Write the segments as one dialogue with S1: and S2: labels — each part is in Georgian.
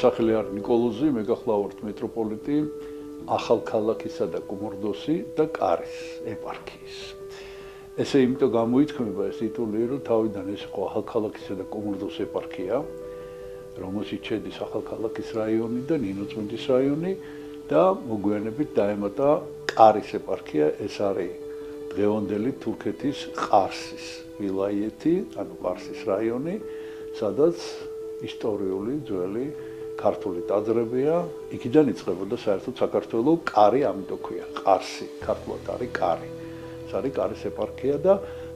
S1: სახელი არის ნიკოლოზი, მე გახლავართ მეტროპოლიტი ახალქალაქისა და კუმურდოსი და კარის ეპარქიის. ესე იმიტომ გამოითქმება ეს ტიტული, რომ თავიდან ეს იყო ახალქალაქისა და კუმურდოს ეპარქია, რომელშიც შედის ახალქალაქის რაიონი და ნინოწმინდის რაიონი და მოგვიანებით დაემატა კარის ეპარქია, ეს არის დღევანდელი თურქეთის ყარსის ვილაიეთი, ანუ ყარსის რაიონი, სადაც ისტორიული ძველი ქართული ტაძრებია, იქიდან იწყებოდა საერთოდ საქართველოს კარი, ამიტომ ქვია ყარსი, ქართულად არის კარი. ეს არის კარის ეპარქია და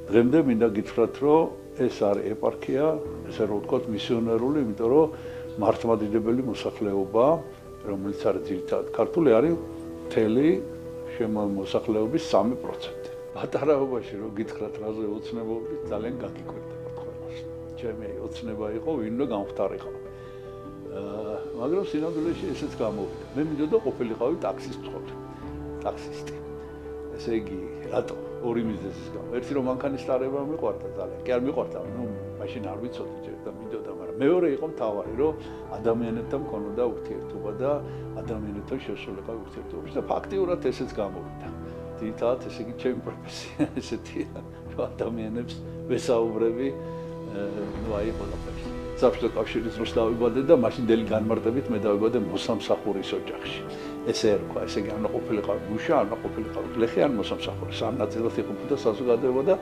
S1: დღემდე მინდა გითხრათ, რომ ეს არის ეპარქია, ესე რომ ვთქვათ, მისიონერული, იმიტომ რომ მართლმადიდებელი მოსახლეობა, რომელიც არის ძირითადად ქართული, არის მთელი მოსახლეობის 3%. პატარაობაში რომ გითხრათ, რაზე ოცნებობდით, ძალიან გაგიკვირდებათ ყველას. ჩემი ოცნება იყო, ვინმე გამختارიყო. მაგრამ სინამდვილეში ესეც გამოვიდა. მე მინდოდა ყოფილიყავი ტაქსის მცხოვრები, ტაქსისტი. ესე იგი, რატო? ორი მიზეზის გამო. ერთი რომ მანქანის ტარება მიყვარდა ძალიან. კი არ მიყვარდა, მაშინ არ ვიცოდი ჯერ და მინდოდა, მაგრამ მეორე იყო მთავარი, რომ ადამიანებთან მქონოდა ურთიერთობა და ადამიანებთან შესულიყავი ურთიერთობაში და ფაქტიურად ესეც გამოვიდა. ძირითადად ესე იგი ჩემი პროფესია ესეთია, რომ ადამიანებს ვესაუბრები, აი ყველაფერს. საბჭოთა კავშირის დროს დავიბადე და მაშინდელი განმარტებით მე დავიბადე მოსამსახურის ოჯახში. ესე ერქვა, ესე იგი, არ ყოფილიყავი მუშა, არ ყოფილიყავი გლეხი, არ მოსამსახური. სამ ნაწილად იყოფოდა საზოგადოება და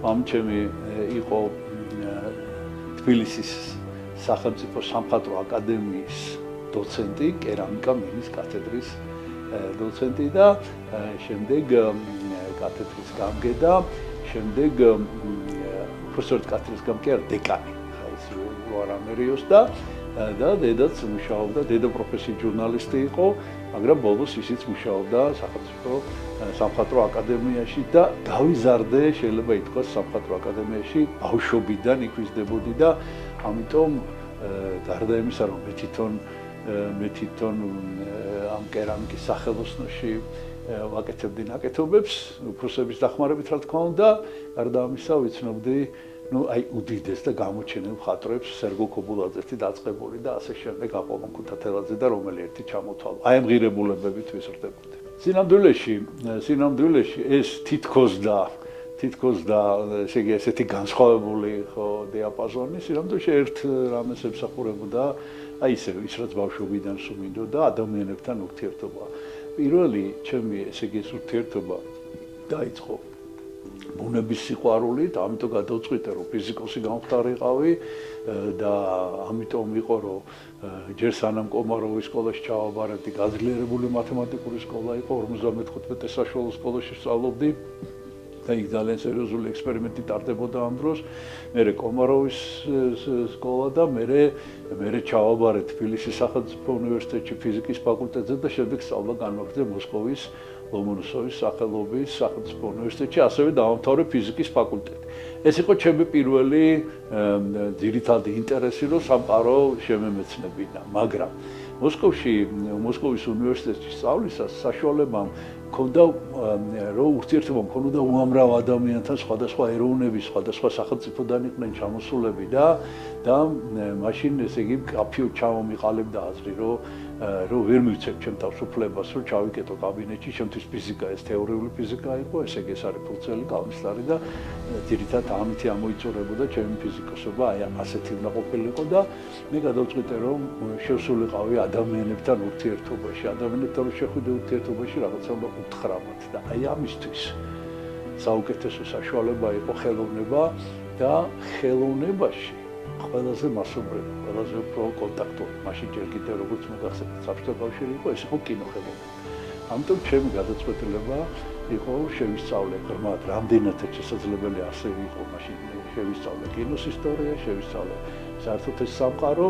S1: მამი ჩემი იყო თბილისის სახელმწიფო სამხატვრო აკადემიის დოცენტი, კერამიკა მინის კათედრის დოცენტი და შემდეგ კათედრის გამგე და შემდეგ უпроსტოდ კათედრის გამგე არ დეკანი. არამერიოს და დედაც მუშაობდა, დედა პროფესიით ჟურნალისტი იყო, მაგრამ ბოლოს ისიც მუშაობდა სახელმწიფო სამხატვრო აკადემიაში და გავიზარდე, შეიძლება ითქვას, სამხატვრო აკადემიაში ბავშვობიდან იქ ვიზრდებოდი და ამიტომ გარდა იმისა, რომ მე თვითონ ამ კერამიკის სახელოსნოში ვაკეთებდი ნაკეთობებს, უფროსების დახმარებით, რა თქმა უნდა, გარდა ამისა ვიცნობდი აი უდიდეს და გამოჩენილ მხატვრებს სერგო ქობულაძეთი დაწყებული და ასე შემდეგ აპოლონ ქუთათელაძე და რომელი ერთი ჩამოთვალა. აი ამ ღირებულებებით ვიზრდებოდი. სინამდვილეში ეს თითქოს და ესე იგი ესეთი განსხვავებული ხო დიაპაზონი სინამდვილეში ერთ რამეს ემსახურებოდა, აი ისე ის რაც ბავშვობიდან სულ მინდოდა ადამიანებთან ურთიერთობა. პირველი ჩემი ესე იგი ეს ურთიერთობა დაიწყო ბუნების სიყვარულით, ამიტომ გადავწყვიტე, რომ ფიზიკოსი გამختارიყავი და ამიტომ იყო, რომ ჯერ სანამ კომაროვის სკოლაში ჩავაბარებდი, გაძლიერებული მათემატიკური სკოლა იყო, 55 საშუალო სკოლაში სწავლობდი და იქ ძალიან სერიოზული ექსპერიმენტი ტარდებოდა ამ დროს. მერე კომაროვის სკოლა და მერე ჩავაბარე თბილისის სახელმწიფო უნივერსიტეტში ფიზიკის ფაკულტეტზე და შემდეგ სწავლა განმაგრძე მოსკოვის ლომონოსოვის სახელობის სახელმწიფო უნივერსიტეტში, ასევე დავამთავრე ფიზიკის ფაკულტეტი. ეს იყო ჩემი პირველი ძირითადი ინტერესი, რომ სამყარო შემემეცნებინა, მაგრამ მოსკოვის უნივერსიტეტში სწავლისას საშუალებამ მქონდა რომ ურთიერთობა მქონოდა უამრავ ადამიანთან, სხვადასხვა ეროვნების, სხვადასხვა სახელმწიფოდან იყვნენ ჩამოსულები და მაშინ ესე იგი კაფეო ჩამომიყალიბდა აზრი, რომ ვერ მივცემ ჩემ თავს უფლებას, რომ ჩავიკეტო კაბინეტში, ჩემთვის ფიზიკა ეს თეორიული ფიზიკა იყო, ესე იგი ეს არის ფურცელი, კალმისტარი და ძირითადად ამითი ამოიწურებოდა ჩემი ფიზიკოსობა, აი ასეთი უნდა ყოფილიყო და მე გადავწყვიტე, რომ შევსულიყავი ადამიანებთან ურთიერთობაში, ადამიანებთან შეხვიდე ურთიერთობაში რაღაცა უნდა უთხრამათ და აი ამისთვის საუკეთესო საშუალება იყო ხელოვნება და ხელოვნებაში ყველაზე მასობრივი, ყველაზე უფრო კონტაქტური, მაშინ ჯერ კიდევ როგორც მოგახსენეთ, საბჭოთა კავშირი იყო, ეს იყო კინოხელოვნება. ამიტომ ჩემი გადაწყვეტილება იყო შევისწავლე ღრმად, რამდენადაც შესაძლებელი ასევე იყო მაშინ შევისწავლე კინოს ისტორია, შევისწავლე საერთოდ ეს სამყარო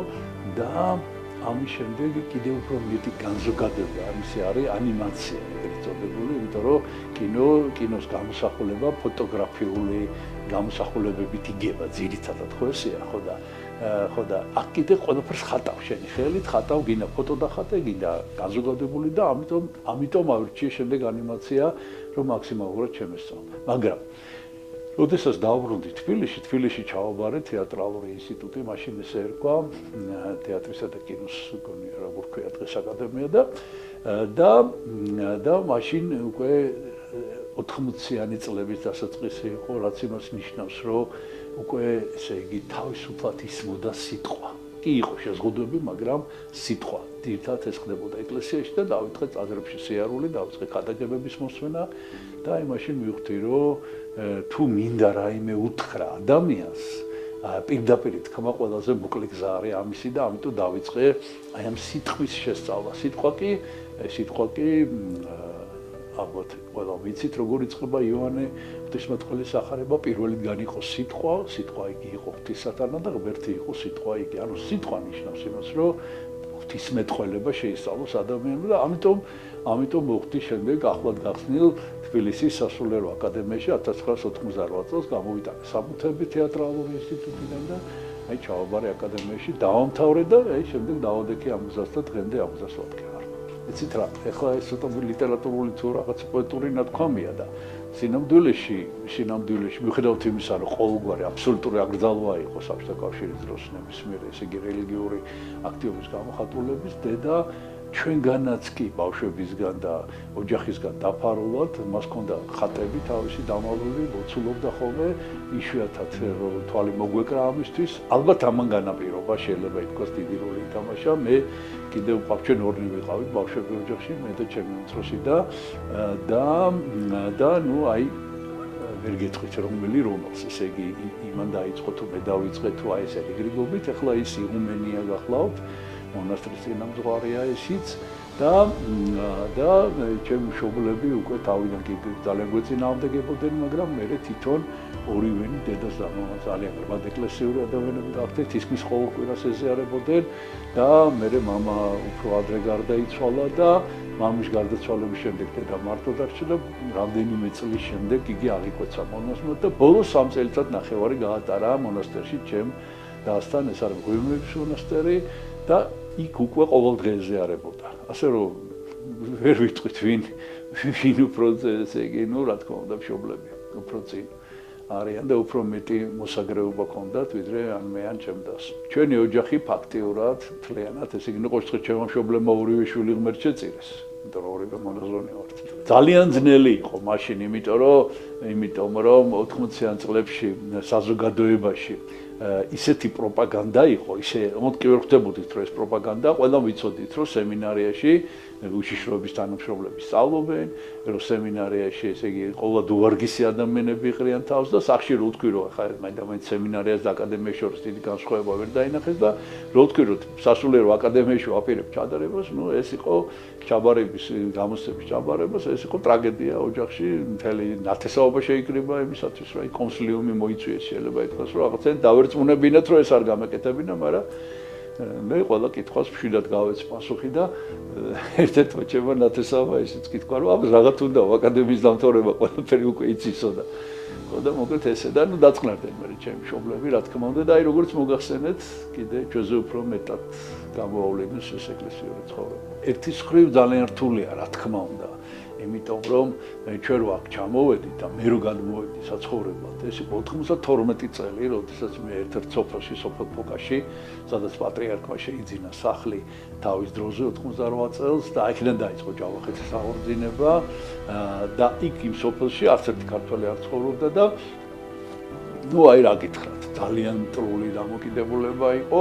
S1: და ამის შემდეგ კიდევ უფრო მეტი განზოგადება, ამისი არის ანიმაცია, ეგრეთ წოდებული, იმიტომ რომ კინოს გამოსახულება ფოტოგრაფიული გამოსახულებებით იგება ძირითადად ხო ესეა, ხო და აქ კიდე ყველაფერს ხატავ შენი ხელით, ხატავ გინდა ფოტო დახატე, გინდა განზოგადებული და ამიტომ ავრჩიე შემდეგ ანიმაცია, რომ მაქსიმალურად შემესწავლო. მაგრამ როდესაც დავბრუნდი თბილისში ჩავაბარე თეატრალური ინსტიტუტი, მაშინ ესე ერქვა თეატრისა და კინოს გონია როგორ ქვია დღეს აკადემია და მაშინ უკვე 80-იანი წლების დასაწყისი იყო, რაც იმას ნიშნავს, რომ უკვე ესე იგი თავისუფლად ისმოდა სიტყვა. კი იყო შეზღუდვები, მაგრამ სიტყვა ძირითადად ეს ხდებოდა ეკლესიაში და დავიწყე წაზრებში სიარული, დავიწყე ქადაგებების მოსვენა და იმაში მივხვდი, რომ თუ მინდა რაიმე უთხრა ადამიანს, პირდაპირ თქმა ყველაზე მოკლე გზა არის ამისი და ამიტომ დავიწყე აი ამ სიტყვის შესწავლა. სიტყვა კი ალბათ ყველა ვიცით როგორ იწყება იოანე ღვთისმეტყველის სახარება, პირველი გან იყო სიტყვა იგი იყო ღვთისათანა და ღმერთი იყო სიტყვა იგი. ანუ სიტყვა ნიშნავს იმას, რომ ღვთისმეტყველება შეისწავლოს ადამიანმა და ამიტომ მოხდი შემდეგ ახლად გახსნილ თბილისის სასულიერო აკადემიაში 1998 წელს გამოვიტანე საბუთები თეატრალური ინსტიტუტიდან და აი ჩავაბარე აკადემიაში, დავამთავრე და აი შემდეგ დავადექი ამუზას და დღემდე ამუზას ვადგენ. იცით რა, ეხლა ეს ცოტა ლიტერატურული თუ რაღაც პოეტური ნათქვამია და სინამდვილეში მიუხედავად იმისა, რომ ყოველგვარი აბსოლუტური აკრძალვა იყო საბჭოთა კავშირის დროს ნებისმიერ ესე იგი რელიგიური აქტივობის გამოხატულების დედა ჩვენგანაც კი ბავშვებისგან და ოჯახისგან დაფარულად მას ჰქონდა ხატები თავისი დამალული, ლოცულობდა ხოლმე იშვიათად თვალი მოგვეკრა ამისთვის. ალბათ ამან განაპირობა შეიძლება ითქვას დიდი როლი ითამაშა. მე კიდევ ჩვენ ორნი ვიყავით ბავშვები ოჯახში, მე და ჩემი უმცროსი და ნუ აი ვერ გეტყვით რომელი რომელს, ესე იგი იმან დაიწყო თუ მე დავიწყე თუ აი ესე რიგრიგობით, ახლა ის იღუმენია გახლავთ. მონასტრის წინამძღვარია ისიც და ჩემი მშობლები უკვე თავიდან კი ძალიან გვეწინააღმდეგებოდნენ, მაგრამ მე თვითონ ორივენი დედას და მამას ძალიან ღრმად ეკლესიური ადამიანები გახდით, ისმის ყოველ კვირას ეზიარებოდნენ და მე მამა უფრო ადრე გარდაიცვალა და მამის გარდაცვალების შემდეგ დედა მარტო დარჩა და რამდენიმე წლის შემდეგ იგი აღიკვეცა მონასტერში და ბოლოს 3 წელიწად ნახევარი გაატარა მონასტერში ჩემ დასთან, ეს არის ღვინოების მონასტერი და იქ უკვე ყოველ დღე ეზიარებოდა. ასე რომ ვერ ვიტყვით ვინ უფრო ესე იგი, ნუ რა თქმა უნდა, მშობლები უფრო წინ არიან და უფრო მეტი მოსაგრეობა ჰქონდათ, ვიდრე ან მე ან ჩემ დას. ჩვენი ოჯახი ფაქტიურად მთლიანად, ესე იგი, ყოველ დღე ჩემმა მშობლებმა ორივე შვილი ღმერთ შეწირეს. იმიტომ რომ ორივე მონაზონი ვართ. ძალიან ძნელი იყო მაშინ, იმიტომ რომ 80-იან წლებში საზოგადოებაში ისეთი პროპაგანდა იყო, ისე მოდკი ვერ ხვდებოდით, რომ ეს პროპაგანდა, ყველა ვიცოდით, რომ სემინარიაში უშიშროების თანამშრომლები სწავლობენ, რომ სემინარიაში, ესე იგი, ყოველად უვარგისი ადამიანები იყრიან თავს და სახში რო ვთქვი, რომ ხა მაინც სემინარიას და აკადემიას შორის დიდი განსხვავება ვერ დაინახეს და რო ვთქვი, რომ სასულიერო აკადემიაში ვაპირებ ჩადარებას, ნუ ეს იყო ჩაბარების გამოსცემის ჩაბარებას, ეს იყო ტრაგედია ოჯახში, მთელი ნათესაობა შეიკრიბა იმისათვის, რომ აი კონსილიუმი მოიწვიეს, შეიძლება ითქვას, რომ რაღაცენ დავერწმუნებინათ, რომ ეს არ გამეკეთებინა, მაგრამ მე ყველა კითხვას მშვიდად გავეც პასუხი და ერთ-ერთ მოჩება ნათესაობა ისიც კითხვა, რომ ამას რაღაც უნდა აკადემიის დამთავრება ყველაფერი უკვე იცისო და და მოკლედ ესე და ნუ დაწყნარდნენ მე ჩემი მშობლები, რა თქმა უნდა და აი როგორც მოგახსენეთ, კიდე ჩვენზე უფრო მეტად გამოავლინეს ეს ეკლესიური ცხოვრება. ერთის მხრივ ძალიან რთულია, რა თქმა უნდა. იმიტომ რომ ჩვენ რო აქ ჩამოვედით და მე რო გადმოვედი საცხოვრებლად, ეს იყო 92 წელი, როდესაც მე ერთ-ერთ სოფელში, სოფელ ფოკაში, სადაც პატრიარქმა შეიძინა სახლი თავის დროზე 88 წელს და აქედან დაიწყო ჯავახეთის აღორძინება და იქ იმ სოფელში არც ერთი ქართველი არ ცხოვრობდა და ნუ აი რა გითხრათ, ძალიან მტრული დამოკიდებულება იყო,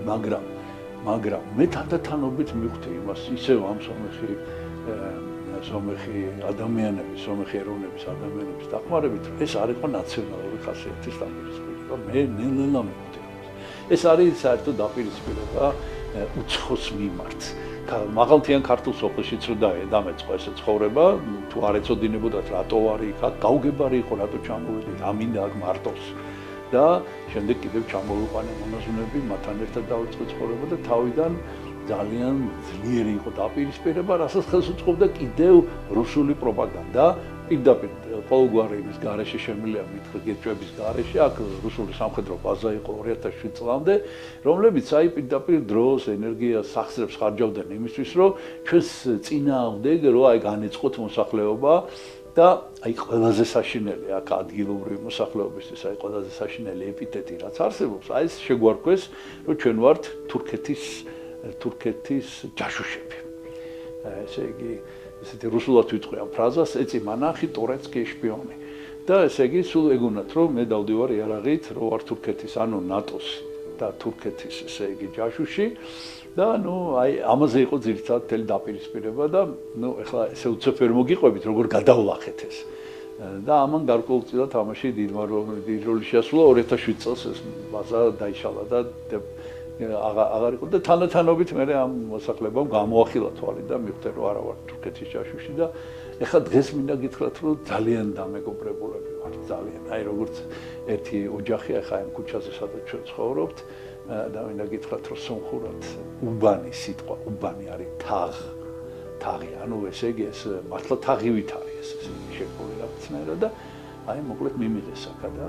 S1: მაგრამ მე თანდათანობით მივხვდი იმას, ისევ ამ სომეხი ადამიანების, სომეხი ეროვნების ადამიანების დახმარებით, ეს არ იყო ნაციონალური ხასიათის დაპირისპირება. მე ნელ-ნელა მივხვდი ამას. ეს არის საერთოდ დაპირისპირება უცხოს მიმართ. მაღალმთიან ქართულ სოფელშიც რო დამეწყო ესე ცხოვრება, თუ არ ეწოდინებოდათ რატო არის იქ, გაუგებარი იყო, რატო ჩამოვედით, ამინდა აქ მარტოს. და შემდეგ კიდევ ჩამოვიყვანე მონაზვნები, მათთან ერთად დავიწყე ცხოვრება და თავიდან ძალიან ძლიერი იყო დაპირისპირება, რასაც ხელს უწყობდა კიდევ რუსული პროპაგანდა, პირდაპირ ყოველგვარი იმის გარეშე შემილია მითხრგეჭვების გარეშე, აქ რუსული სამხედრო ბაზა იყო 2007 წლამდე, რომლებიც აი პირდაპირ დროს, ენერგიას, სახსრებს ხარჯავდნენ იმისთვის, რომ ჩვენს წინააღმდეგ, რომ აი განეწყოთ მოსახლეობა და აი ყველაზე საშინელი აქ ადგილობრივი მოსახლეობისთვის აი ყველაზე საშინელი ეპიტეტი რაც არსებობს, აი ეს შეგვარქვეს, რომ ჩვენ ვართ თურქეთის ჯაშუშები. ესე იგი, ესეთი რუსულად ვიტყვი ამ ფრაზას, ეწი მანახი ტორეცკი შპიონი. და ესე იგი, სულ ეგონათ, რომ მე დავდივარ იარაღით, რომ ვარ თურქეთის, ანუ ნატოს და თურქეთის ესე იგი ჯაშუში და აი ამაზე იყო ძირითადად თელი დაპირისპირება და ეხლა ესე უცებ ვერ მოგიყვებით როგორ გადავლახეთ ეს და ამან გარკვეულწილად თამაში დიდ როლი შეასრულა 2007 წელს ეს ბაზა დაიშალა და აღარ იყო და თანდათანობით მე ამ მოსახლებამ გამოახილა თვალი და მიხვდა რომ არა ვარ თურქეთის ჯაშუში და ეხლა დღეს მინდა გითხრათ რომ ძალიან დამეგობრებულები ვართ ძალიან აი როგორც ერთი ოჯახი ახლა ამ ქუჩაზე სადაც ჩვენ ცხოვრობთ და მინდა გითხრათ რომ სომხურად უბანი სიტყვა უბანი არის თაღი ანუ ესე იგი ეს მართლა თაღივით არის ეს შეფული რაღაცნაირად და აი მოკლედ მიმიღეს აქა და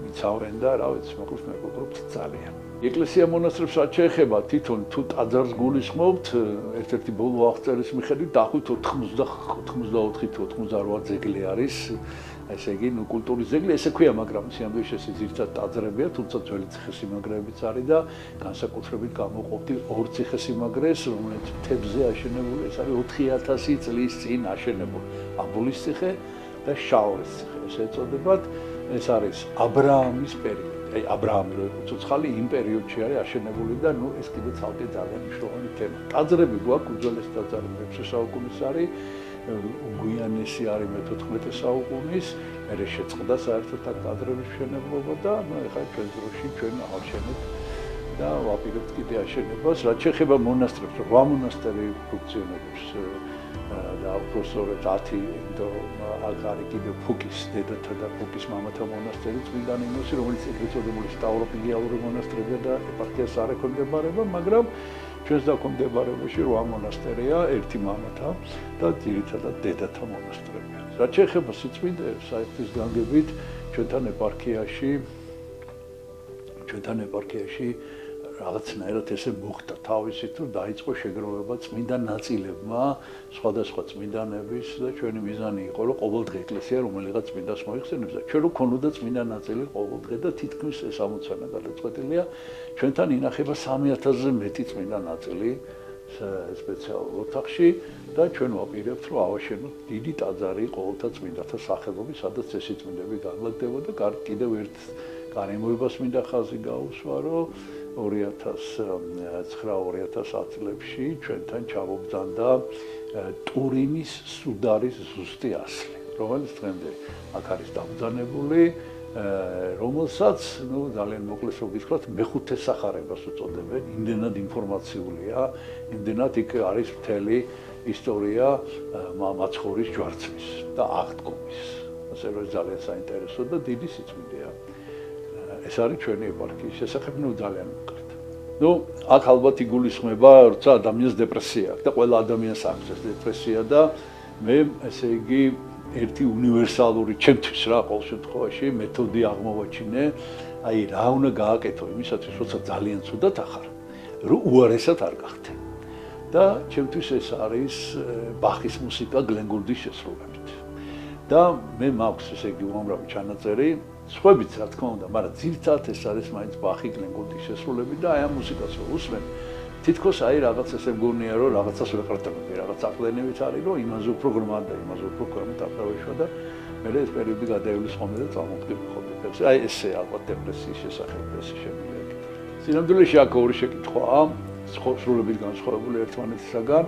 S1: მიცავენ და რა ვიცი მოკლედ მეგობრობთ ძალიან ეკლესია მონასტრებს რაც შეეხება თვითონ თუ ტაძარს გულისხმობთ ერთ-ერთი ბოლო აღწერის მიხედვით დაახლოებით 94 თუ 98 ძეგლი არის ესე იგი კულტურის ძეგლი ესე ქვია მაგრამ სიამოვნებაში ეს ძირითადად ტაძრებია თუმცა ძველი ციხესიმაგრეებიც არის და განსაკუთრებით გამოყოფდი ორ ციხესიმაგრეს რომელიც მთებზე აშენებული ეს არის 4000 წლის წინ აშენებული აბულის ციხე და შაორის ციხე ეს ეწოდებათ ეს არის აბრაამის პერიოდი აი აბრაამი რო იყო ცოცხალი იმ პერიოდში არის აშენებული და ეს კიდე ცალკე ძალიან მნიშვნელოვანი თემა. ტაძრები გვაქვს უძველესი ტაძარი მე-6 საუკუნის არის, გვიანესი არის მე-14 საუკუნის, მერე შეწყდა საერთოდ აქ ტაძრების მშენებლობა და ეხლა ჩვენ დროში ჩვენ ავშენებთ და ვაპირებთ კიდე აშენებას. რაც შეეხება მონასტრებს, 8 მონასტერი ფუნქციონირებს და უბრალოდ 10 და აგარი კიდე ფუკის დედათა და ფუკის მამათა მონასტერი წმინდა ნინოსი რომელიც ეგრეთ წოდებული სტავროფიგიალური მონასტრია და ეპარქიას არ ექვემდებარება მაგრამ ჩვენს დაქვემდებარებაში 8 მონასტერია ერთი მამათა და ძირითადად დედათა მონასტრები არის რაც შეეხება სიწმინდეებს საერთის განგებით ჩვენთან ეპარქიაში რაღაცნაირად ესე მოხდა თავისით რომ დაიწყო შეგროვება წმინდა ნაწილებმა სხვადასხვა წმინდანების და ჩვენი მიზანი იყო რომ ყოველდღე ეკლესია რომელიღაც წმინდას მოიხსენებს და ჩვენ რო ქონოდა წმინდა ნაწილი ყოველდღე და თითქმის 60-ზე გადაწყვეტილია ჩვენთან ინახება 3000-ზე მეტი წმინდა ნაწილი სპეციალურ ოთახში და ჩვენ ვაპირებთ რომ ავაშენოთ დიდი ტაძარი ყოველთა წმინდათა სახელობის სადაც წესი წმინდები განლაგდება და კიდევ ერთ გარემოებას მინდა ხაზი გაუსვა რომ 2009-2010 წლებში ჩვენთან ჩამობძანდა ტურინის სუდარის ზუსტი ასლი, რომელიც დღემდე აქ არის დამბძანებული, რომელსაც, ძალიან მოკლეს რო გითხრათ, მეხუთე სახარებას უწოდებენ, იმდენად ინფორმაციულია, იმდენად იქ არის მთელი ისტორია მაცხოვრის ჯვარცმის და აღდგომის. ასე რომ ძალიან საინტერესო და დიდი სიწმინდეა. ეს არის ჩვენი ეპარქიის შესახებ ძალიან მოკლედ. აქ ალბათ იგულისხმება, როცა ადამიანს დეპრესია აქვს და ყველა ადამიანს აქვს ეს დეპრესია და მე ესე იგი ერთი უნივერსალური ჩემთვის რა ყოველ შემთხვევაში მეთოდი აღმოვაჩინე, აი რა უნდა გააკეთო იმისათვის, როცა ძალიან ცუდად ახარ, რომ უარესად არ გახდე. და ჩემთვის ეს არის ბახის მუსიკა გლენ გულდის შესრულებით. და მე მაქვს ესე იგი უამრავი ჩანაწერი სხვებიც რა თქმა უნდა, მაგრამ ძირითადად ეს არის მაინც ბახი გლენ გულდის შესრულები და აი ამ მუსიკას რო უსმენ, თითქოს აი რაღაც ესე მგონია რომ რაღაცას ვეყრდნობდი, რაღაც აკლენივით არის რომ იმაზე უფრო გრმად და იმაზე უფრო ქვემოთ აღდავეშვა და მე ეს პერიოდი გადაივლის ხოლმე და წამოვყდი ხოლმე. აი ესე ალბათ დეპრესიის შესახებ ესე შემიძლია გითხრათ. სინამდვილეში აქ ორი შეკითხვაა. სრულებით განსხვავებული ერთმანეთისაგან.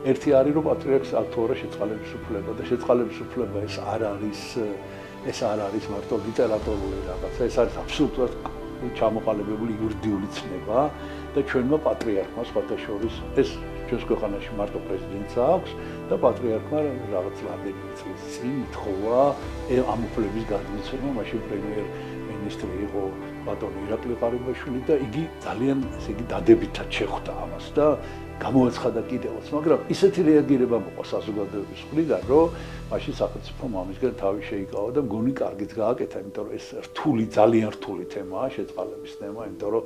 S1: ერთი არის რომ პატრიარქს აქვს თუ არა შეწყალების უფლება და შეწყალების უფლება ეს არ არის მარტო ლიტერატურული რაღაცა, ეს არის აბსოლუტურად ჩამოყალიბებული იურიდიული ცნება და ჩვენმა პატრიარქმა სხვათა შორის ეს ჩვენს ქვეყანაში მარტო პრეზიდენტს აქვს და პატრიარქმა რაღაც რამდენიმე წლის წინ ითხოვა ამ უფლების გადმოცემა, მაშინ პრემიერ-მინისტრი იყო ბატონი ირაკლი ყარიბაშვილი და იგი ძალიან ესე იგი დადებითად შეხვდა ამას და გამოაცხადა კიდევაც, მაგრამ ისეთი რეაგირება მოყვა საზოგადოების მხრიდან, რომ მაშინ სახელმწიფომ ამისგან თავი შეიკავა და მგონი კარგით გააკეთა, იმიტომ რომ ეს რთული, ძალიან რთული თემაა, შეწყალების თემა, იმიტომ რომ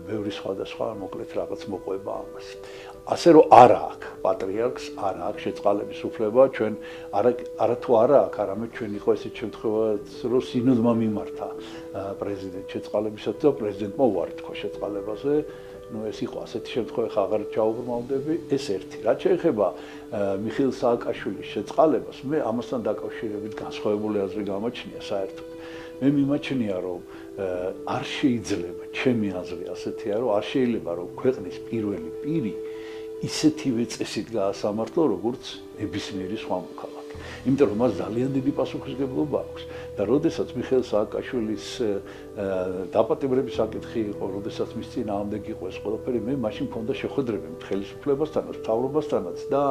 S1: ბევრი სხვადასხვა მოკლედ რაღაც მოყვება ამას. ასე რომ არა აქვს პატრიარქს, არა აქვს შეწყალების უფლება, ჩვენ არათუ არა აქვს, არამედ ჩვენ იყო ესეთ შემთხვევაც, რომ სინოდმა მიმართა პრეზიდენტ შეწყალებისას და პრეზიდენტმა უარი თქვა შეწყალებაზე. ეს იყო ასეთი შემთხვევა, ხა აღარ ჩაუბრმავდები, ეს ერთი. რაც შეეხება მიხეილ სააკაშვილის შეწყალებას, მე ამასთან დაკავშირებით განსხვავებული აზრი გამაჩნია საერთოდ. მე მიმაჩნია, რომ არ შეიძლება, ჩემი აზრი ასეთია, რომ არ შეიძლება, რომ ქვეყნის პირველი პირი ისეთივე წესით გაასამართლო, როგორც ნებისმიერი სხვა მოქალაქე. იმიტომ რომ მას ძალიან დიდი პასუხისმგებლობა აქვს და როდესაც მიხეილ სააკაშვილის დაპატიმრების საკითხი იყო, როდესაც მის წინააღმდეგ იყო ეს ყველაფერი, მე მაშინ მქონდა შეხვედრები ხელისუფლებასთანაც, მთავრობასთანაც და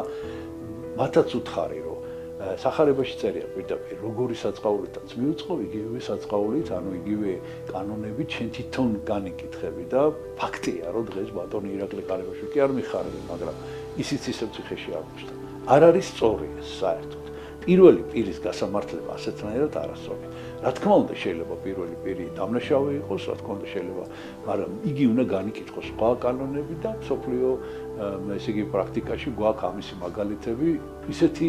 S1: მათაც უთხარი, რომ სახარებაში წერია პირდაპირ, როგორი საწყაულითაც მიუწყო, იგივე საწყაულით, ანუ იგივე კანონებით შენ თვითონ განიკითხები და ფაქტია, რომ დღეს ბატონი ირაკლი ყარებაშვილი კი არ მიხარები, მაგრამ ისიც ისევ ციხეში აღმოჩნდა. არ არის სწორი ეს საერთოდ. პირველი პირის გასამართლება ასეთნაირად არასწორი. რა თქმა უნდა, შეიძლება პირველი პირი დამნაშავე იყოს, რა თქმა უნდა შეიძლება, მაგრამ იგი უნდა განიკითხოს სხვა კანონები და მსოფლიო ესე იგი პრაქტიკაში გვაქვს ამისი მაგალითები, ისეთი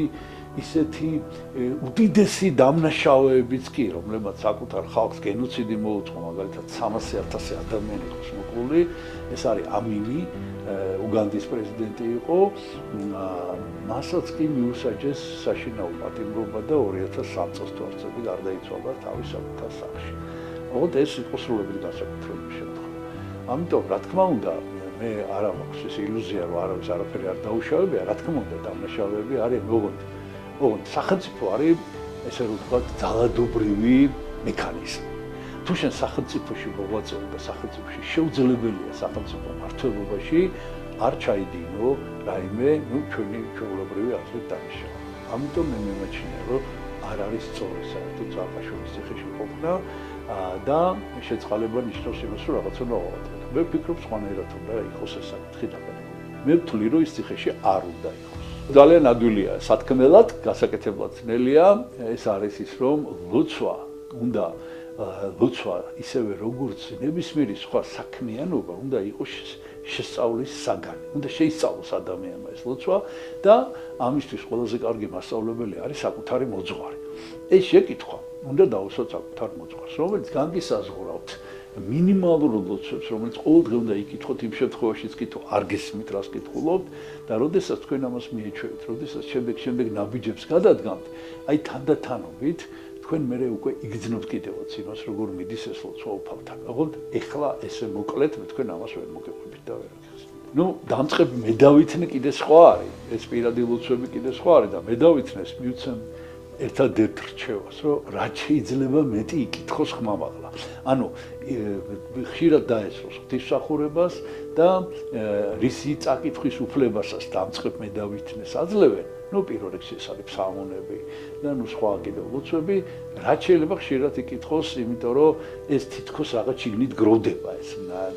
S1: უდიდესი დამნაშავეებიც კი, რომლებმაც საკუთარ ხალხს გენოციდი მოუწყო, მაგალითად 300,000 ადამიანი იყოს მოკლული, ეს არის ამინი, უგანდის პრეზიდენტი იყო, მასაც კი მიუსაჯეს საშინაო პატიმრობა და 2003 წელს თუ არ ვცდები გარდაიცვალა თავის საკუთარ სახლში. ოღონდ ეს იყო სრულებით განსაკუთრებული შემთხვევა. ამიტომ რა თქმა უნდა მე არა მაქვს ეს ილუზია, რომ არავის არაფერი არ დაუშავებია, რა თქმა უნდა დამნაშავეები არის ოღონდ სახელმწიფო არის ესე რომ ვთქვათ ძალადობრივი მექანიზმი. თუ შენ სახელმწიფოში მოღვაწეობ და სახელმწიფოში შეუძლებელია სახელმწიფო მართლობაში არ ჩაიდინო რაიმე ჩვენი ჩვეულებრივი აზრით დამიშავა. ამიტომ მე მიმაჩნია, რომ არ არის სწორი საერთოდ სააკაშვილის ციხეში ყოფნა და შეწყალება ნიშნავს იმას, რომ რაღაცა უნდა ავადოთ. მე ვფიქრობ სხვანაირად უნდა იყოს ეს საკითხი დაბადებული. მე ვთვლი, რომ ის ციხეში არ უნდა იყოს. ძალიან ადვილია სათქმელად, გასაკეთებლად ძნელია, ეს არის ის, რომ ლოცვა ისევე როგორც ნებისმიერი სხვა საქმიანობა უნდა იყოს შესწავლის საგანი. უნდა შეისწავლოს ადამიანმა ეს ლოცვა და ამისთვის ყველაზე კარგი მასწავლებელი არის საკუთარი მოძღვარი. ეს შეკითხვა უნდა დაუსვათ საკუთარ მოძღვარს, რომელიც განგისაზღურავთ მინიმალურ ლოცვებს, რომელიც ყოველდღე უნდა იკითხოთ იმ შემთხვევაშიც კი თუ არ გესმით, რას კითხულობთ და როდესაც თქვენ ამას მიეჩვევით, როდესაც შემდეგ ნაბიჯებს გადადგამთ, აი თანდათანობით თქვენ მე უკვე იგრძნობთ კიდევაც იმას, როგორ მიდის ეს ლოცვა უფალთან. ოღონდ ეხლა ესე მოკლედ მე თქვენ ამას ვერ მოგეყვებით და ვერ აღიხსნით. დამწყები მე დავითნე კიდე სხვა არის, ეს პირადი ლოცვები კიდე სხვა არის და მე დავითნეს მივცემ ერთადერთ რჩევას, რომ რაც შეიძლება მეტი იკითხოს ხმამაღლა. ანუ ხშირად დაესწროს ღვთისმსახურებას და რისი წაკითხვის უფლებასაც დამწყებ მე დავითნეს აძლევენ. პირველ რიგში ეს არის ფსალმუნები და სხვა კიდევ ლოცვები, რაც შეიძლება ხშირად იკითხოს, იმიტომ რომ ეს თითქოს რაღაც შიგნით გროვდება ეს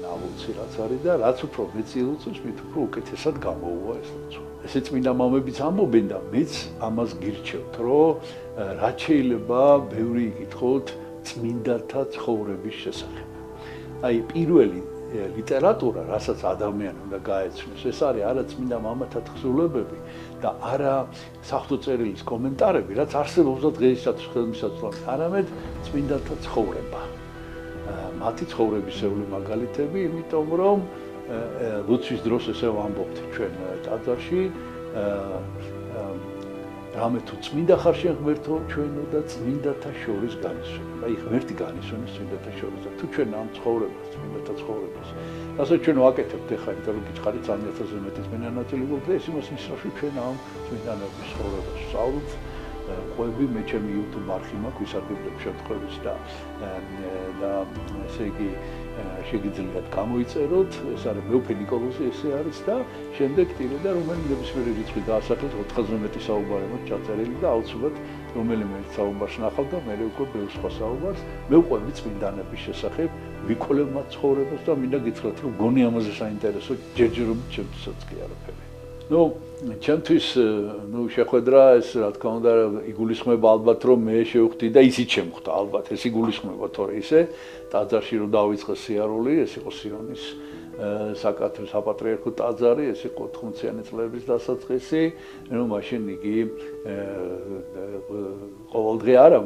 S1: ნალოცი რაც არის და რაც უფრო მეცი ლოცვებს, მით უფრო უკეთესად გამოუვა ეს ლოცვა. ესე წმინდა მამებიც ამბობენ და მეც ამას გირჩევთ, რომ რაც შეიძლება ბევრი იკითხოთ წმინდათა ცხოვრების შესახებ. აი პირველი ლიტერატურა, რასაც ადამიანი უნდა გაეცნოს, ეს არის არა წმინდა მამათა თხზულებები და არა საღვთო წერილის კომენტარები, რაც არსებობს და დღეისათვის ხელმისაწვდომი, არამედ წმინდათა ცხოვრება. მათი ცხოვრებისეული მაგალითები, იმიტომ რომ ლოცვის დროს ესე ვამბობთ ჩვენ ტაძარში, რამე თუ წმინდა ხარ შენ ღმერთო ჩვენო და წმინდათა შორის განისვენი. აი ღმერთი განისვენებს წმინდათა შორის და თუ ჩვენ ამ ცხოვრებას, წმინდათა ცხოვრებას, ასე ჩვენ ვაკეთებთ ახლა, იმიტომ რომ გიჩხარით 3000-ზე მეტი წმინდა ნაწილი გვაქვს და ეს იმას ნიშნავს, რომ ჩვენ ამ წმინდანების ცხოვრებას ვსწავლობთ. ყვები მე ჩემი YouTube არხი მაქვს ვისარგებლებ შემთხვევით და ესე იგი შეგიძლიათ გამოიწეროთ, ეს არის მეუფე ნიკოლოზი ესე არის და შემდეგ ტირე და რომელი ნებისმიერი რიცხვი დაასახელოთ 4000-ზე მეტი საუბარი მაქვს ჩაწერილი და აუცილებლად რომელიმე საუბარს ნახავ და მე უკვე ბევრ სხვა საუბარს მე ვყვები წმინდანების შესახებ ვიკვლევ მათ ცხოვრებას და მინდა გითხრათ რომ გონი ამაზე საინტერესო ჯერჯერობით ჩემთვისაც კი არაფერი ჩემთვის შეხვედრა ეს რა თქმა უნდა იგულისხმება ალბათ რომ მე შევხვდი და ისიც შემხვდა ალბათ ეს იგულისხმება თორე ისე ტაძარში რომ დავიწყე სიარული ეს იყო სიონის საპატრიარქო ტაძარი ეს იყო 80-იანი წლების დასაწყისი რომ მაშინ იგი ყოველდღე არა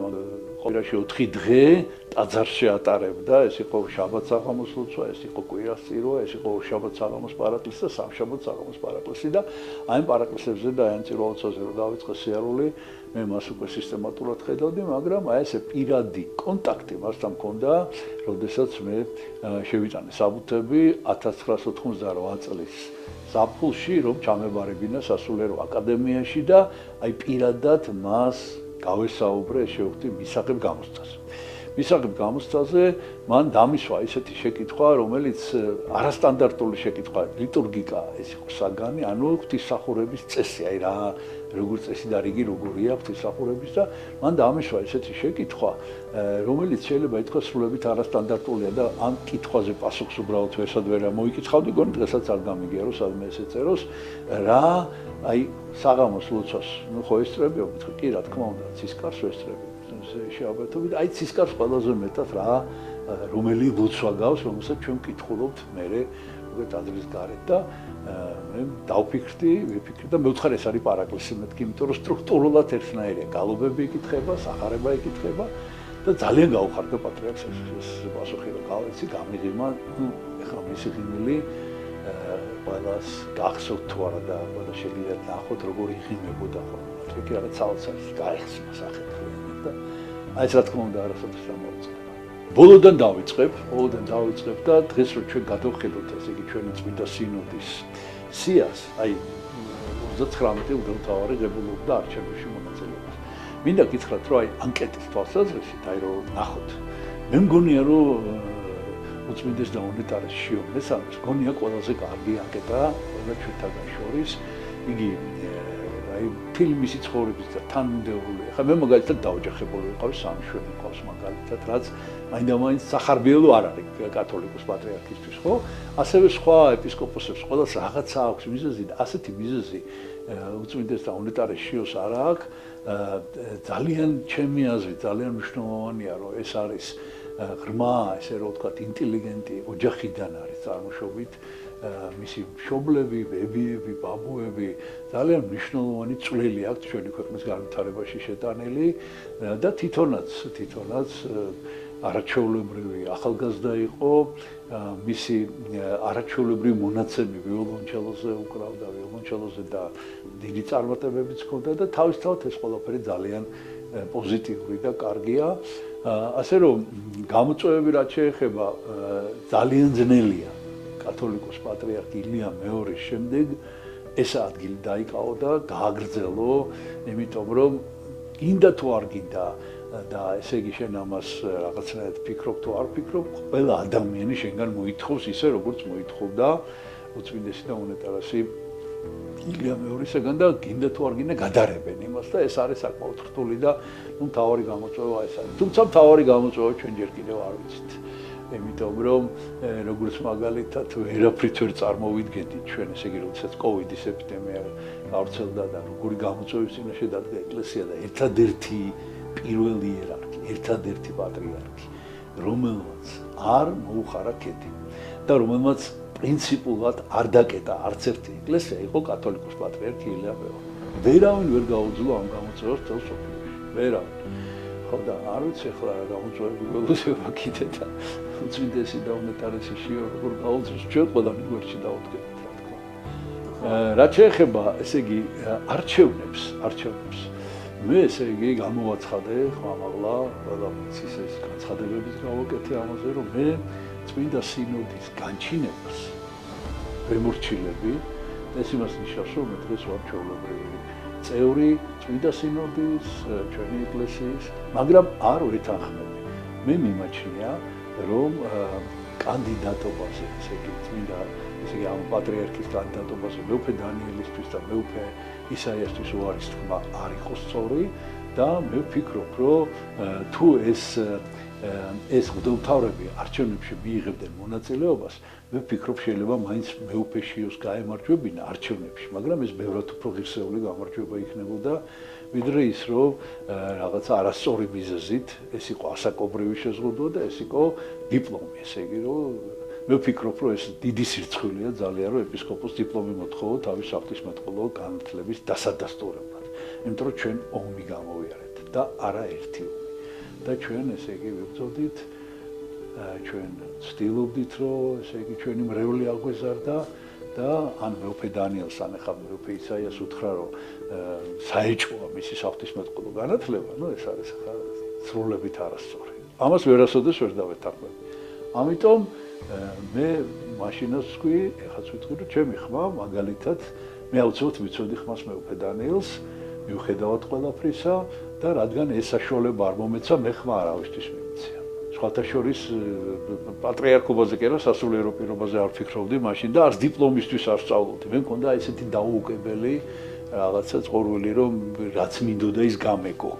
S1: კვირაში 4 დღე ტაძარში ატარებდა ეს იყო შაბათ საღამოს ლოცვა ეს იყო კვირას წირვა ეს იყო შაბათ საღამოს პარაკლისი და სამშაბათ საღამოს პარაკლისი და აი ამ პარაკლისებზე და აი ამ წირვა-ლოცვაზე რომ დავიწყე სიარული მე მას უკვე სისტემატურად ხედავდი მაგრამ აი ესე პირადი კონტაქტი მასთან მქონდა როდესაც მე შევიტანე საბუთები 1998 წლის ზაფხულში რომ ჩამებარებინა სასულიერო აკადემიაში და აი პირადად მას გავესაუბრე შევხვდი მისაღებ გამოცდაზე. მისაღებ გამოცდაზე მან დამისვა ისეთი შეკითხვა, რომელიც არასტანდარტული შეკითხვა, ლიტურგიკა, ეს იყო საგანი, ანუ ღვთისმსახურების წესი, აი რა როგორ წესი და რიგი როგორია ღვთისმსახურების და მან დამისვა ისეთი შეკითხვა, რომელიც შეიძლება ითქვას სრულებით არასტანდარტულია და ამ კითხვაზე პასუხს უბრალოდ ვერსად ვერ მოიკითხავდი, გონი დღესაც არ გამიგია, რომ სადმე ეს ეწეროს, რა აი საღამოს ლოცვას, ნუ ხო ესწრებიობთ, კი რა თქმა უნდა, ცისკარს ვესწრებიობთ. შეავერთობით, აი ცისკარს ყველაზე მეტად რა რომელი ლოცვა გავს, რომელსაც ჩვენ ვკითხულობთ მერე უკვე ტაძრის გარეთ და მე დავფიქრდი და მე ვთხარ ეს არის პარაკლისი მეთქი, იმიტომ რომ სტრუქტურულად ერთნაირია, გალობები იკითხება, სახარება იკითხება და ძალიან გაუხარდა პატრიარქს ეს პასუხი რომ გავეცი, გამიღიმა, ეხლა მისი ღიმილი ყველას გახსოვთ თუ არა და ყველა შეგიძლიათ ნახოთ როგორ იღიმებოდა ხოლმე. კი არა ცალ-ცალს გაიხსნა სახეთ და აი ეს რა თქმა უნდა არასოდეს დამოუწყება. ბოლოდან დავიწყებ და დღეს რომ ჩვენ გადავხედოთ ესე იგი ჩვენი წმინდა სინოდის სიას, აი 39 უდელთავარი ღებულობდა არჩევნებში მონაწილეობას. მინდა გითხრათ რომ აი ანკეტის თვალსაზრისით აი რომ ნახოთ. მე მგონია რომ უწმინდეს და უნეტარეს შიომეს ამის გონია ყველაზე კარგი ანკეტა ყველა ჩვენთაგან შორის იგი აი ფილმის ცხოვრების და თანმიმდევრული. ხა მე მაგალითად დაოჯახებული ვიყავ, სამი შვილი მყავს მაგალითად, რაც მაინდა-მაინც სახარბიელო არ არის კათოლიკოს პატრიარქისთვის, ხო? ასევე სხვა ეპისკოპოსებს ყველას რაღაცა აქვს მიზეზი და ასეთი მიზეზი უწმინდეს და უნეტარეს შიოს არ აქვს. ძალიან ჩემი აზრით ძალიან მნიშვნელოვანია, რომ ეს არის ღრმა, ესე რომ ვთქვათ, ინტელიგენტი ოჯახიდან არის წარმოშობით. მისი მშობლები, ბებიები, ბაბუები ძალიან მნიშვნელოვანი წვლილი აქვს ჩვენი ქვეყნის განვითარებაში შეტანილი და თვითონაც არაჩვეულებრივი ახალგაზრდა იყო, მისი არაჩვეულებრივი მონაცემი ვიოლონჩელოზე უკრავდა, ვიოლონჩელოზე და დიდი წარმატებებიც ჰქონდა და თავისთავად ეს ყველაფერი ძალიან პოზიტიური და კარგია. ასე რომ გამოწვევები რაც შეეხება ძალიან ძნელია. კათოლიკოს პატრიარქი ილია მეორის შემდეგ ეს ადგილი დაიკავო და გააგრძელო, იმიტომ რომ გინდა თუ არ გინდა და ესე იგი შენ ამას რაღაცნაირად ფიქრობ თუ არ ფიქრობ, ყველა ადამიანი შენგან მოითხოვს ისე როგორც მოითხოვდა უწმინდესი და უნეტარესი ილია მეორისგან და გინდა თუ არ გინდა გადარებენ იმას და ეს არის საკმაოდ რთული და ნუ მთავარი გამოწვევა ეს არის. თუმცა მთავარი გამოწვევა ჩვენ ჯერ კიდევ არ ვიცით. იმიტომ რომ როგორც მაგალითად ვერაფრით ვერ წარმოვიდგენთ ჩვენ ესე იგი როდესაც კოვიდის ეპიდემია გავრცელდა და როგორი გამოწვევის წინაშე დადგა ეკლესია და ერთადერთი პირველი იერარქი, ერთადერთი პატრიარქი, რომელმაც არ მოუხარა ქედი და რომელმაც პრინციპულად არ დაკეტა არც ერთი ეკლესია იყო კათოლიკოს პატრიარქი ილია მეორე. ვერავინ ვერ გაუძლო ამ გამოწვევას წელს სოფლიოში. ვერავინ. ხო და არ ვიცი ახლა რა გამოწვევები გველოდება კიდე და უწმინდესი და უნეტარესი შიო როგორ გაუძლოს ჩვენ ყველანი გვერდში დავუდგებით რა თქმა უნდა. რაც შეეხება ესე იგი არჩევნებს მე ესე იგი გამოვაცხადე ხმამაღლა ყველა მის ეს განცხადებების გავაკეთე ამაზე რომ მე წმინდა სინოდის განჩინებას ვემორჩილები და ეს იმას ნიშნავს რომ მე დღეს ვარ ჩვეულებრივი წევრი წმინდა სინოდის ჩვენი ეკლესიის მაგრამ არ ვეთანხმები მე მიმაჩნია რომ კანდიდატობაზე ესე იგი წმინდა ესე იგი ამ პატრიარქის კანდიდატობაზე მეუფე დანიელისთვის და მეუფე ისაიასთვის უარის თქმა არ იყოს სწორი და მე ვფიქრობ, რომ თუ ეს მღვდელმთავრები არჩევნებში მიიღებდნენ მონაწილეობას, მე ვფიქრობ შეიძლება მაინც მეუფეშიოს გაემარჯვებინა არჩევნებში, მაგრამ ეს ბევრად უფრო ღირსეული გამარჯვება იქნებოდა, ვიდრე ის, რომ რაღაცა არასწორი მიზეზით ეს იყო ასაკობრივი შეზღუდვა და ეს იყო დიპლომი, ესე იგი, რომ მე ვფიქრობ, რომ ეს დიდი სირცხვილია ძალიან, რომ ეპისკოპოს დიპლომი მოთხოვო თავის ღვთისმეტყველო განათლების დასადასტურებლად, იმიტომ რომ ჩვენ ომი გამოვიარეთ და არა ერთი ომი. და ჩვენ ესე იგი ვიბრძოდით, ჩვენ ვცდილობდით, რომ ესე იგი ჩვენი მრევლი აგვეზარდა და ან მეუფე დანიელს, ან ახლა მეუფე ისაიას უთხრა, რომ საეჭვოა მისი ღვთისმეტყველო განათლება, ნუ ეს არის ახლა სრულებით არასწორი. ამას ვერასოდეს ვერ დავეთანხმები. ამიტომ მე მაშინაც ვთქვი, ეხლაც ვიტყვი, რომ ჩემი ხმა მაგალითად მე აუცილებლად ვიცოდი ხმას მეუფე დანიელს, მიუხედავად ყველაფრისა და რადგან ეს საშუალება არ მომეცა, მე ხმა არავისთვის მიმიცია. სხვათა შორის პატრიარქობაზე კი არა, სასულიერო პირობაზე არ ვფიქრობდი მაშინ და არც დიპლომისთვის არ სწავლობდი. მე მქონდა ესეთი დაუუკებელი რაღაცა წყორვილი, რომ რაც მინდოდა ის გამეკო.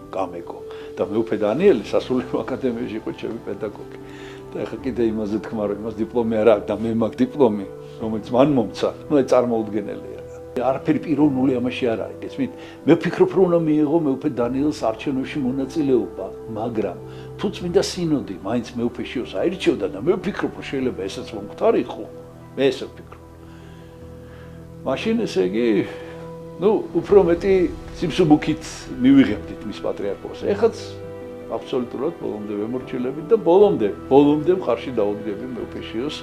S1: და მეუფე დანიელი სასულიერო აკადემიაში იყო ჩემი პედაგოგი. და ეხლა კიდე იმაზე თქვა, რომ იმას დიპლომი არ აქვს და მე მაქვს დიპლომი, რომელიც მან მომცა. ნუ ეს წარმოუდგენელია. არაფერი პიროვნული ამაში არ არის. გესმით? მე ვფიქრობ, რომ უნდა მიიღო მეუფე დანიელს არჩევნებში მონაწილეობა, მაგრამ თუ წმინდა სინოდი მაინც მეუფეშიოს აირჩევდა და მე ვფიქრობ, რომ შეიძლება ესეც მომختارიყო. მე ესე ვფიქრობ. მაშინ ესე იგი, ნუ უფრო მეტი სიმსუბუქით მივიღებდით მის პატრიარქობას. ეხაც აბსოლუტურად ბოლომდე ვემორჩილებით და ბოლომდე მხარში დაუდგები მეუფეშიოს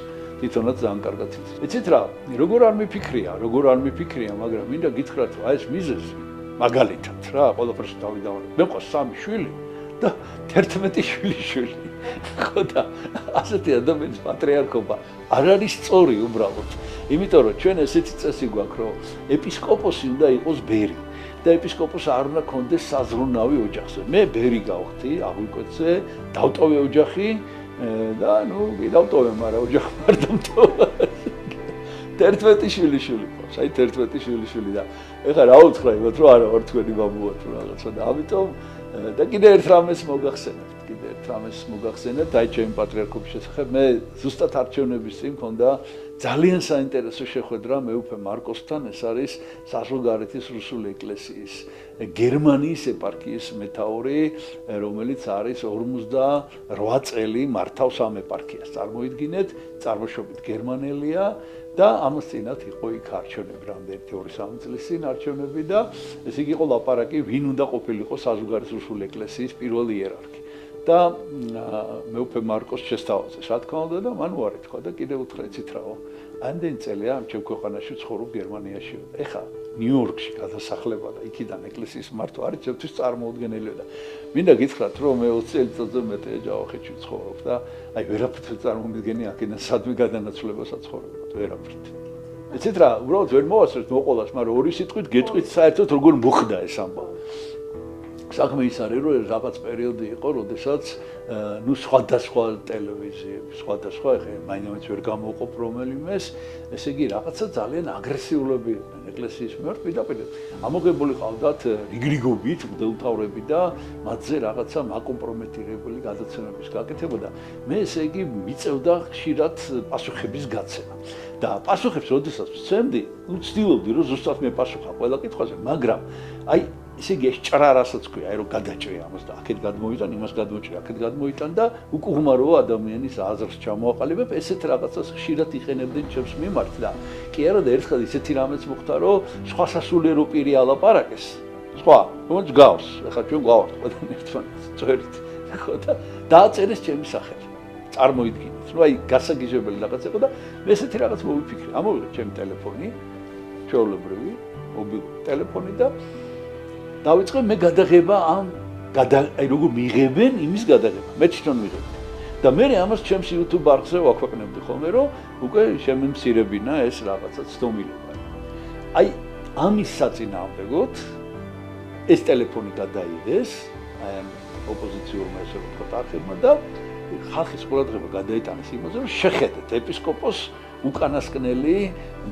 S1: თვითონაც ძალიან კარგად იცით. იცით რა, როგორ არ მიფიქრია, მაგრამ მინდა გითხრათ, რომ აი ეს მიზეზი, მაგალითად რა, ყველაფერს დავიდავარ. მე მყავს 3 შვილი და 11 შვილიშვილი. ხო და ასეთი ადამიანის პატრიარქობა არ არის სწორი უბრალოდ. იმიტომ რომ ჩვენ ესეთი წესი გვაქვს, რომ ეპისკოპოსი უნდა იყოს ბერი და ეპისკოპოსს არ უნდა კონდეს საზრუნავი ოჯახზე. მე ბერი გავხდი, აღვიკვეთზე, დავტოვე ოჯახი და ნუ ვიდავტოვე, მაგრამ ოჯახი არ დამტოვა. 11 შვილიშვილი ყავს, აი 11 შვილიშვილი და ეხლა რა უთხრა იმათ, რომ არა ვარ თქვენი ბაბუა თუ რაღაცა და ამიტომ და კიდე ერთ რამეს მოგახსენებთ, აი ჩემი პატრიარქობის შესახებ, მე ზუსტად არჩევნების წინ მქონდა ძალიან საინტერესო შეხვედრა მეუფე მარკოსთან, ეს არის საზღვარგარეთის რუსული ეკლესიის გერმანიის ეპარქიის მეთაური, რომელიც არის 48 წელი მართავს ამ ეპარქიას. წარმოიდგინეთ, წარმოშობით გერმანელია და ამას წინათ იყო იქ არჩევნები, რამდენი 2-3 წლის წინ არჩევნები და ეს იგი იყო ლაპარაკი, ვინ უნდა ყოფილიყო საზღვარგარეთის რუსული ეკლესიის პირველი იერარქი. და მეუფე მარკოს შესთავაზეს, რა თქმა უნდა და მან უარი თქვა და კიდევ უთხრა, იცით რაო, ამდენი წელია ამ ჩემ ქვეყანაში ცხოვრობ გერმანიაში. ეხა ნიუ-იორკში გადასახლება და იქიდან ეკლესიის მართვა არის ჩემთვის წარმოუდგენელია და მინდა გითხრათ, რომ მე 20 წელიწადზე მეტი ეჯავახეთში ვცხოვრობ და აი ვერაფრით წარმომიდგენი აქედან სადმე გადანაცვლება საცხოვრებლად, ვერაფრით. იცით რა, უბრალოდ ვერ მოვასწრეთ მოყოლას, მაგრამ ორი სიტყვით გეტყვით საერთოდ როგორ მოხდა ეს ამბავი. საქმე ის არის, რომ რაღაც პერიოდი იყო, როდესაც ნუ სხვადასხვა ტელევიზიები, სხვადასხვა ეხლა მაინც ვერ გამოვყოფ რომელიმეს, ესე იგი რაღაცა ძალიან აგრესიულები იყვნენ ეკლესიის მიმართ პირდაპირ. ამოღებული ყავდათ რიგრიგობით მღვდელმთავრები და მათზე რაღაცა მაკომპრომეტირებული გადაცემების გაკეთება და მე ესე იგი მიწევდა ხშირად პასუხების გაცემა. და პასუხებს როდესაც ვცემდი, ვცდილობდი რომ ზუსტად მე პასუხა ყველა კითხვაზე, მაგრამ აი ესე იგი ეს ჭრა რასაც ქვია, აი რომ გადაჭრე ამას და აქეთ გადმოიტან, იმას გადმოჭრე, აქეთ გადმოიტან და უკუღმაროა ადამიანის აზრს ჩამოაყალიბებ, ესეთ რაღაცას ხშირად იყენებდნენ ჩემს მიმართ და კი არა და ერთხელ ისეთი რამეც მოხდა, რომ სხვა სასულიერო პირი ალაპარაკეს. სხვა, რომელიც გავს, ეხლა ჩვენ გავართ ყველანი ერთმანეთს, წერით. ხო და დააწერეს ჩემი სახელი. წარმოიდგინეთ, ნუ აი გასაგიჟებელი რაღაც იყო და მე ესეთი რაღაც მოვიფიქრე. ამოვიღე ჩემი ტელეფონი, ჩვეულებრივი მობილური ტელეფონი და დავიწყე მე გადაღება ამ აი როგორ მიიღებენ იმის გადაღება. მე თვითონ მიღებდი. და მე ამას ჩემს YouTube არხზე ვაქვეყნებდი ხოლმე, რომ უკვე შემემცირებინა ეს რაღაცა ცდომილება. აი ამის საწინააღმდეგოდ ეს ტელეფონი გადაიღეს აი ამ ოპოზიციურმა ესე ვთქვათ არხებმა და ხალხის ყურადღება გადაიტანეს იმაზე, რომ შეხედეთ ეპისკოპოს უკანასკნელი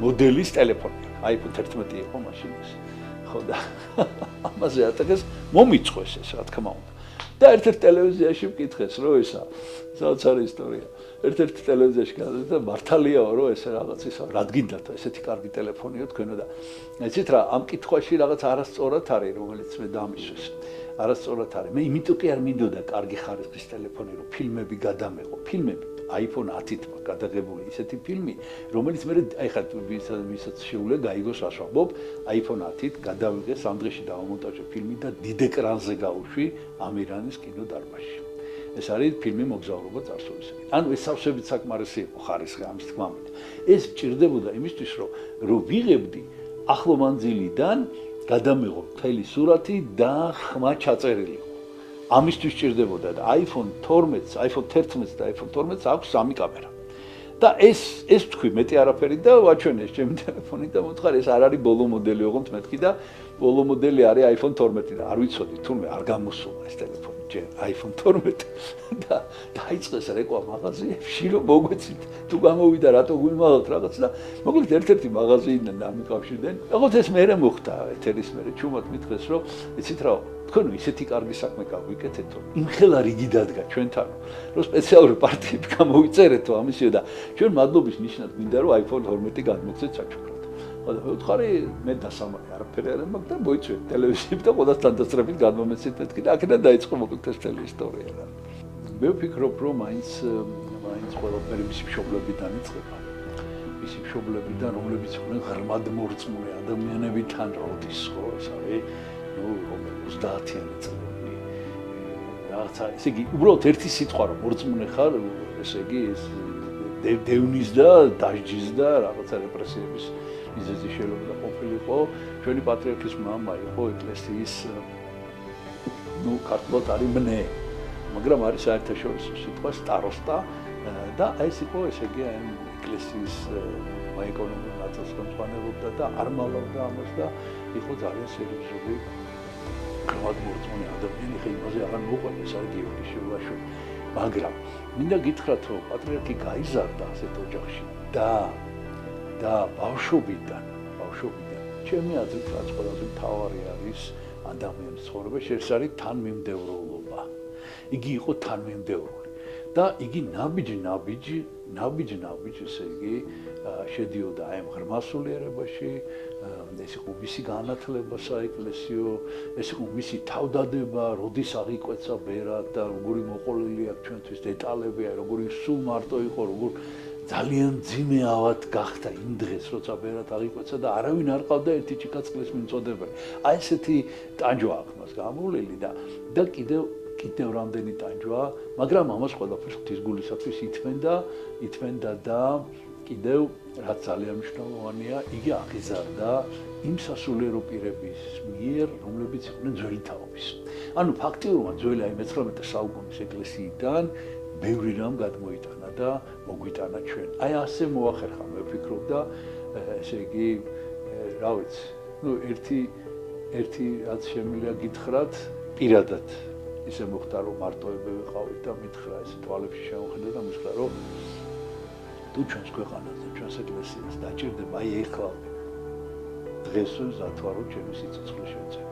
S1: მოდელის ტელეფონი. iPhone 11 იყო მაშინ ეს. ხო და ამაზე ატაკეს მომიწყვეს ეს რა თქმა უნდა. და ერთ-ერთ ტელევიზიაში მკითხეს რომ ესა სადაც არის ისტორია. ერთ-ერთ ტელევიზიაში გადადა მართალიაო რომ ესე რაღაც ისა რა გინდათ ესეთი კარგი ტელეფონიო თქვენო და იცით რა ამ კითხვაში რაღაც არასწორად არის რომელიც მე დამისვეს. არასწორად არის. მე იმიტომ კი არ მინდოდა კარგი ხარისხის ტელეფონი რომ ფილმები გადამეღო. ფილმები iPhone 10-ით გადაღებული ისეთი ფილმი, რომელიც მე აი ხა ვისაც შეუძლია გაიგოს ასვამობ, iPhone 10-ით გადავიღე 3 დღეში დავამონტაჟე ფილმი და დიდ ეკრანზე გავუშვი ამირანის კინოდარბაზში. ეს არის ფილმი მოგზაურობა წარსულისაკენ. ანუ ეს სავსებით საკმარისი იყო ხარისხი ამის თქმით. ეს ჭირდებოდა იმისთვის, რომ ვიღებდი ახლო მანძილიდან გადამეღო მთელი სურათი და ხმა ჩაწერილი. ამისთვის ჭირდებოდა და iPhone 12-ს, iPhone 11-ს და iPhone 12-ს აქვს 3 კამერა. და ეს თქვი მეტი არაფერი და ვაჩვენე ჩემი ტელეფონი და მოთხარ ეს არ არის ბოლო მოდელი ოღონდ მეთქი და ბოლო მოდელი არის iPhone 12 და არ ვიცოდი თურმე არ გამოსულა ეს ტელეფონი ჯერ iPhone 12 და დაიწყეს რეკვა მაღაზიებში რომ მოგვეცით თუ გამოვიდა რატო გვიმაღალთ რაღაც და მოკლედ ერთ-ერთი მაღაზიიდან დამიკავშირდნენ. როგორც ეს მერე მოხდა ეთერის მერე ჩუმად მითხეს რომ იცით რა თქვენ ისეთი კარგი საქმე გავიკეთეთ რომ იმხელა რიგი დადგა ჩვენთანო რომ სპეციალური პარტიები გამოვიწერეთო ამისიო და ჩვენ მადლობის ნიშნად გვინდა რომ iPhone 12 გადმოგცეთ საჩუქრად. ხო და მეუთხარი მე დასამალი არაფერი არ მაქვს და მოიწვიეთ ტელევიზიით და ყველასთან დასწრებით გადმომეცით მეთქი და აქედან დაიწყო მოკლედ ეს მთელი ისტორია რა. მე ვფიქრობ რომ მაინც ყველაფერი მისი მშობლებიდან იწყება. მისი მშობლებიდან რომლებიც იყვნენ ღრმად მორწმუნე ადამიანები თან როდის ხო ეს არის 30-იანი წლები. რაღაცა ესე იგი უბრალოდ ერთი სიტყვა რომ მორწმუნე ხარ ესე იგი ეს დევნის და დაჟჯის და რაღაცა რეპრესიების მიზეზი შეიძლება ყოფილიყო. ჩვენი პატრიარქის მამა იყო ეკლესიის ქართულად არის მნე, მაგრამ არის საერთაშორისო სიტყვა სტაროსტა და ეს იყო ესე იგი ეკლესიის ეკონომიკურ ნაწილს ხელმძღვანელობდა და არ მალავდა ამას და იყო ძალიან სერიოზული ღრმად მორწმუნე ადამიანი, ხე იმაზე აღარ მოყვება, ეს არის გიორგი შევაშვილი. მაგრამ მინდა გითხრათ, რომ პატრიარქი გაიზარდა ასეთ ოჯახში და ბავშვობიდან ჩემი აზრით რაც ყველაზე მთავარი არის ადამიანის ცხოვრებაში, ეს არის თანმიმდევრულობა. იგი იყო თანმიმდევრული და იგი ნაბიჯ ესე იგი შედიოდა აი ამ ღრმა სულიერებაში, ეს იყო მისი განათლება საეკლესიო, ეს იყო მისი თავდადება, როდის აღიკვეცა ბერად და როგორი მოყოლილი აქვს ჩვენთვის დეტალები, როგორი სულ მარტო იყო, როგორ ძალიან ძიმე ავად გახდა იმ დღეს, როცა ბერად აღიკვეცა და არავინ არ ყავდა ერთი ჩიკაცკლის მიმწოდებელი. აი ესეთი ტანჯვა აქვს მას გამოვლილი და კიდევ რამდენი ტანჯვა, მაგრამ ამას ყველაფერს ღვთისგულისათვის ითმენდა და კიდევ რაც ძალიან მნიშვნელოვანია, იგი აღიზარდა იმ სასულიერო პირების მიერ, რომლებიც იყვნენ ძველი თაობის. ანუ ფაქტიურად ძველი აი 19 საუკუნის ეკლესიიდან ბევრი რამ გადმოიტანა და მოგვიტანა ჩვენ. აი ასე მოახერხა მე ვფიქრობ და ესე იგი რა ვიცი, ერთი რაც შემიძლია გითხრათ პირადად ისე მოხდა რომ მარტოები ვიყავით და მითხრა ესე თვალებში შემოხედა და მითხრა რომ თუ ჩვენს ქვეყანას და ჩვენს ეკლესიას დაჭირდება აი ეხლა დღეს ზათვარო ჩემი სიცოცხლე შევწევ.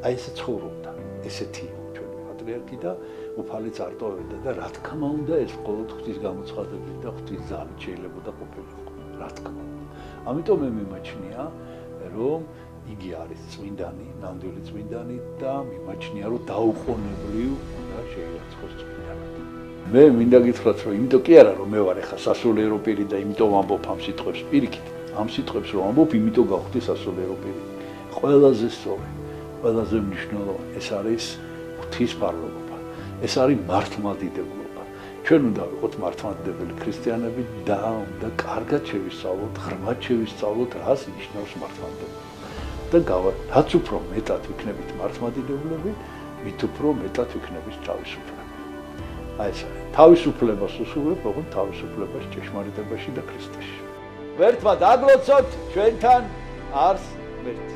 S1: აი ესე ცხოვრობდა, ესეთი იყო ჩვენი პატრიარქი და უფალიც არტოვებდა და რა თქმა უნდა ეს ყოველ ღვთის გამოცხადებით და ღვთის ძალით შეიძლება ყოფილიყო, რა თქმა უნდა. ამიტომ მე მიმაჩნია რომ იგი არის წმინდანი, ნამდვილი წმინდანი და მიმაჩნია რომ დაუყოვნებლივ უნდა შეილაცხოს წმინდანად. მე მინდა გითხრათ რომ იმიტომ კი არა რომ მე ვარ ახლა სასულიერო პირი და იმიტომ ვამბობ ამ სიტყვებს პირიქით. ამ სიტყვებს რომ ვამბობ, იმიტომ გავხდი სასულიერო პირი. ყველაზე სწორი, ყველაზე მნიშვნელოვანი ეს არის ღვთისმფარველობა. ეს არის მართლმადიდებლობა. ჩვენ უნდა ვიყოთ მართლმადიდებელი ქრისტიანები და უნდა კარგად შევისწავლოთ, ღრმად შევისწავლოთ, რას ნიშნავს მართლმადიდებლობა. და რაც უფრო მეტად ვიქნებით მართლმადიდებლები, მით უფრო მეტად ვიქნებით თავისუფლები. აი ეს არის. თავისუფლებას უსურვებ, ოღონდ თავისუფლებას ჭეშმარიტებაში და ქრისტეში. ვერთმა დაგლოცოთ ჩვენთან არს ვერც.